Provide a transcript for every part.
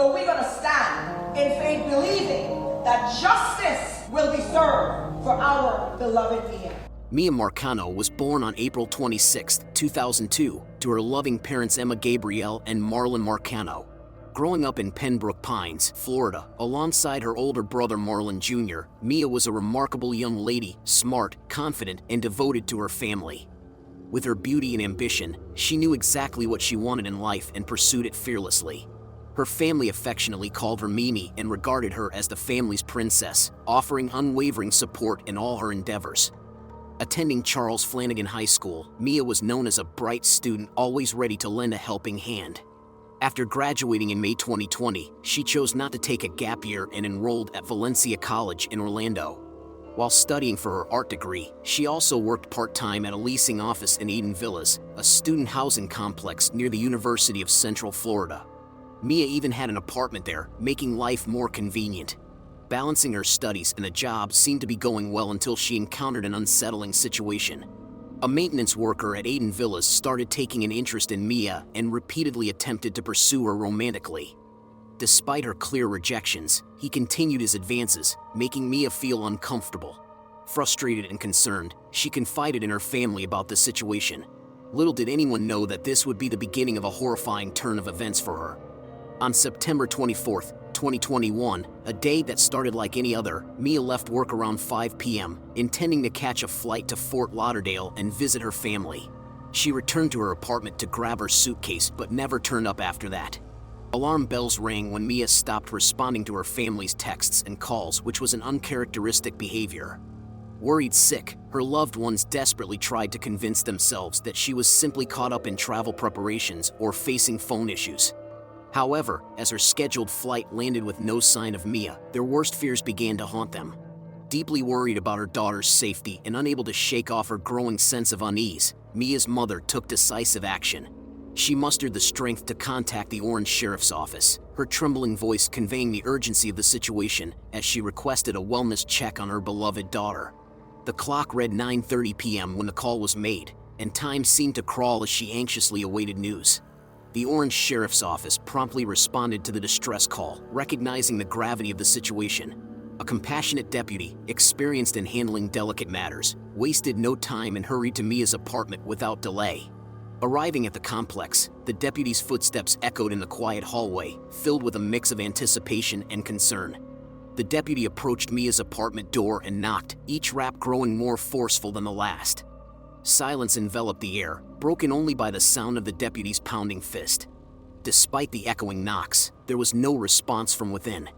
So we're gonna stand in faith believing that justice will be served for our beloved Miya. Miya Marcano was born on April 26, 2002, to her loving parents Emma Gabrielle and Marlon Marcano. Growing up in Pembroke Pines, Florida, alongside her older brother Marlon Jr., Miya was a remarkable young lady, smart, confident, and devoted to her family. With her beauty and ambition, she knew exactly what she wanted in life and pursued it fearlessly. Her family affectionately called her Mimi and regarded her as the family's princess, offering unwavering support in all her endeavors. Attending Charles Flanagan High School, Miya was known as a bright student always ready to lend a helping hand. After graduating in May 2020, she chose not to take a gap year and enrolled at Valencia College in Orlando. While studying for her art degree, she also worked part-time at a leasing office in Eden Villas, a student housing complex near the University of Central Florida. Miya even had an apartment there, making life more convenient. Balancing her studies and a job seemed to be going well until she encountered an unsettling situation. A maintenance worker at Eden Villas started taking an interest in Miya and repeatedly attempted to pursue her romantically. Despite her clear rejections, he continued his advances, making Miya feel uncomfortable. Frustrated and concerned, she confided in her family about the situation. Little did anyone know that this would be the beginning of a horrifying turn of events for her. On September 24, 2021, a day that started like any other, Miya left work around 5 p.m., intending to catch a flight to Fort Lauderdale and visit her family. She returned to her apartment to grab her suitcase but never turned up after that. Alarm bells rang when Miya stopped responding to her family's texts and calls, which was an uncharacteristic behavior. Worried sick, her loved ones desperately tried to convince themselves that she was simply caught up in travel preparations or facing phone issues. However, as her scheduled flight landed with no sign of Miya, their worst fears began to haunt them. Deeply worried about her daughter's safety and unable to shake off her growing sense of unease, Miya's mother took decisive action. She mustered the strength to contact the Orange Sheriff's Office, her trembling voice conveying the urgency of the situation as she requested a wellness check on her beloved daughter. The clock read 9:30 p.m. when the call was made, and time seemed to crawl as she anxiously awaited news. The Orange Sheriff's Office promptly responded to the distress call, recognizing the gravity of the situation. A compassionate deputy, experienced in handling delicate matters, wasted no time and hurried to Miya's apartment without delay. Arriving at the complex, the deputy's footsteps echoed in the quiet hallway, filled with a mix of anticipation and concern. The deputy approached Miya's apartment door and knocked, each rap growing more forceful than the last. Silence enveloped the air, broken only by the sound of the deputy's pounding fist. Despite the echoing knocks, there was no response from within.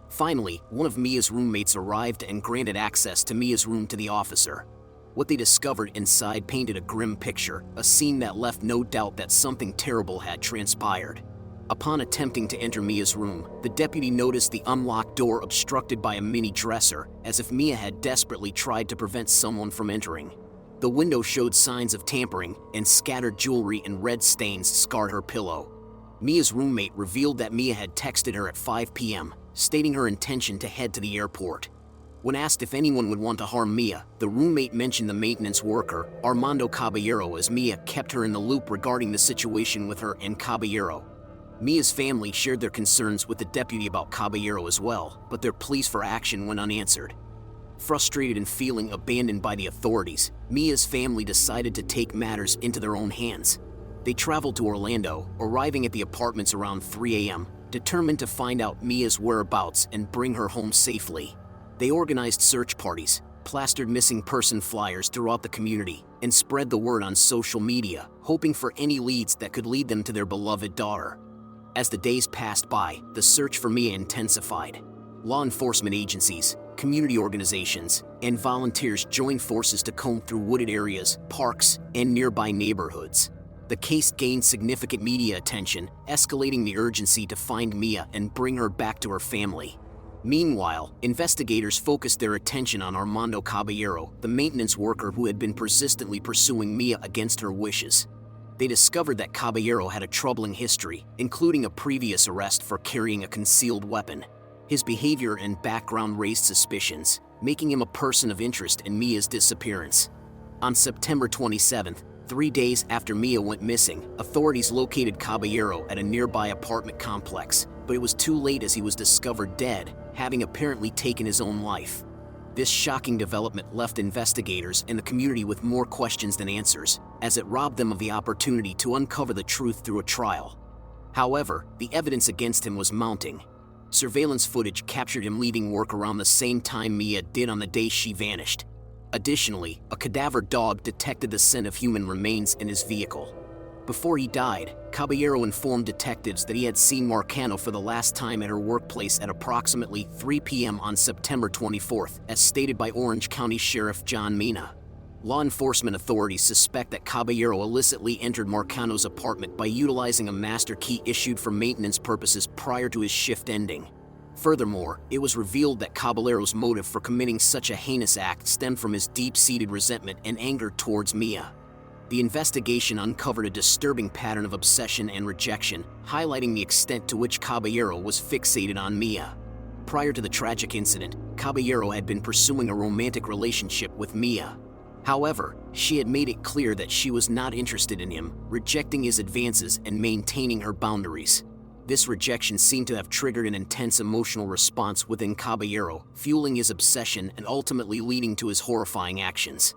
Finally, one of Miya's roommates arrived and granted access to Miya's room to the officer. What they discovered inside painted a grim picture, a scene that left no doubt that something terrible had transpired. Upon attempting to enter Miya's room, the deputy noticed the unlocked door obstructed by a mini dresser, as if Miya had desperately tried to prevent someone from entering. The window showed signs of tampering, and scattered jewelry and red stains scarred her pillow. Miya's roommate revealed that Miya had texted her at 5 p.m., stating her intention to head to the airport. When asked if anyone would want to harm Miya, the roommate mentioned the maintenance worker, Armando Caballero, as Miya kept her in the loop regarding the situation with her and Caballero. Miya's family shared their concerns with the deputy about Caballero as well, but their pleas for action went unanswered. Frustrated and feeling abandoned by the authorities, Miya's family decided to take matters into their own hands. They traveled to Orlando, arriving at the apartments around 3 a.m., determined to find out Miya's whereabouts and bring her home safely. They organized search parties, plastered missing person flyers throughout the community, and spread the word on social media, hoping for any leads that could lead them to their beloved daughter. As the days passed by, the search for Miya intensified. Law enforcement agencies, community organizations, and volunteers joined forces to comb through wooded areas, parks, and nearby neighborhoods. The case gained significant media attention, escalating the urgency to find Miya and bring her back to her family. Meanwhile, investigators focused their attention on Armando Caballero, the maintenance worker who had been persistently pursuing Miya against her wishes. They discovered that Caballero had a troubling history, including a previous arrest for carrying a concealed weapon. His behavior and background raised suspicions, making him a person of interest in Miya's disappearance. On September 27th, 3 days after Miya went missing, authorities located Caballero at a nearby apartment complex, but it was too late as he was discovered dead, having apparently taken his own life. This shocking development left investigators and the community with more questions than answers, as it robbed them of the opportunity to uncover the truth through a trial. However, the evidence against him was mounting. Surveillance footage captured him leaving work around the same time Miya did on the day she vanished. Additionally, a cadaver dog detected the scent of human remains in his vehicle. Before he died, Caballero informed detectives that he had seen Marcano for the last time at her workplace at approximately 3 p.m. on September 24th, as stated by Orange County Sheriff John Mina. Law enforcement authorities suspect that Caballero illicitly entered Marcano's apartment by utilizing a master key issued for maintenance purposes prior to his shift ending. Furthermore, it was revealed that Caballero's motive for committing such a heinous act stemmed from his deep-seated resentment and anger towards Miya. The investigation uncovered a disturbing pattern of obsession and rejection, highlighting the extent to which Caballero was fixated on Miya. Prior to the tragic incident, Caballero had been pursuing a romantic relationship with Miya. However, she had made it clear that she was not interested in him, rejecting his advances and maintaining her boundaries. This rejection seemed to have triggered an intense emotional response within Caballero, fueling his obsession and ultimately leading to his horrifying actions.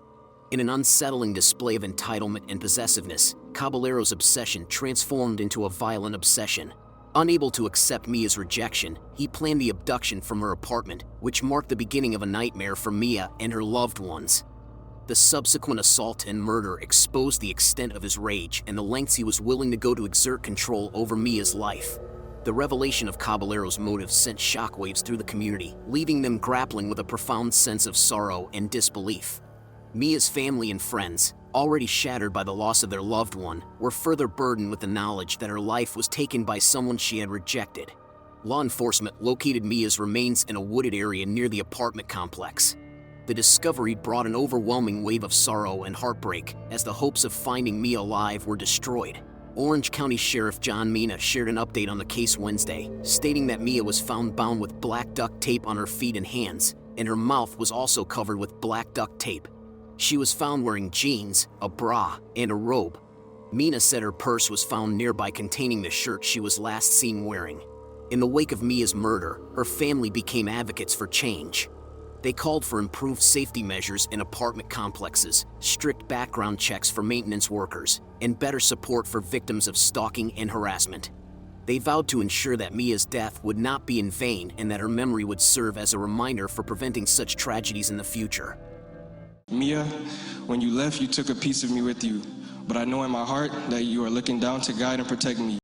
In an unsettling display of entitlement and possessiveness, Caballero's obsession transformed into a violent obsession. Unable to accept Miya's rejection, he planned the abduction from her apartment, which marked the beginning of a nightmare for Miya and her loved ones. The subsequent assault and murder exposed the extent of his rage and the lengths he was willing to go to exert control over Miya's life. The revelation of Caballero's motives sent shockwaves through the community, leaving them grappling with a profound sense of sorrow and disbelief. Miya's family and friends, already shattered by the loss of their loved one, were further burdened with the knowledge that her life was taken by someone she had rejected. Law enforcement located Miya's remains in a wooded area near the apartment complex. The discovery brought an overwhelming wave of sorrow and heartbreak as the hopes of finding Miya alive were destroyed. Orange County Sheriff John Mina shared an update on the case Wednesday, stating that Miya was found bound with black duct tape on her feet and hands, and her mouth was also covered with black duct tape. She was found wearing jeans, a bra, and a robe. Mina said her purse was found nearby containing the shirt she was last seen wearing. In the wake of Miya's murder, her family became advocates for change. They called for improved safety measures in apartment complexes, strict background checks for maintenance workers, and better support for victims of stalking and harassment. They vowed to ensure that Miya's death would not be in vain and that her memory would serve as a reminder for preventing such tragedies in the future. Miya, when you left, you took a piece of me with you, but I know in my heart that you are looking down to guide and protect me.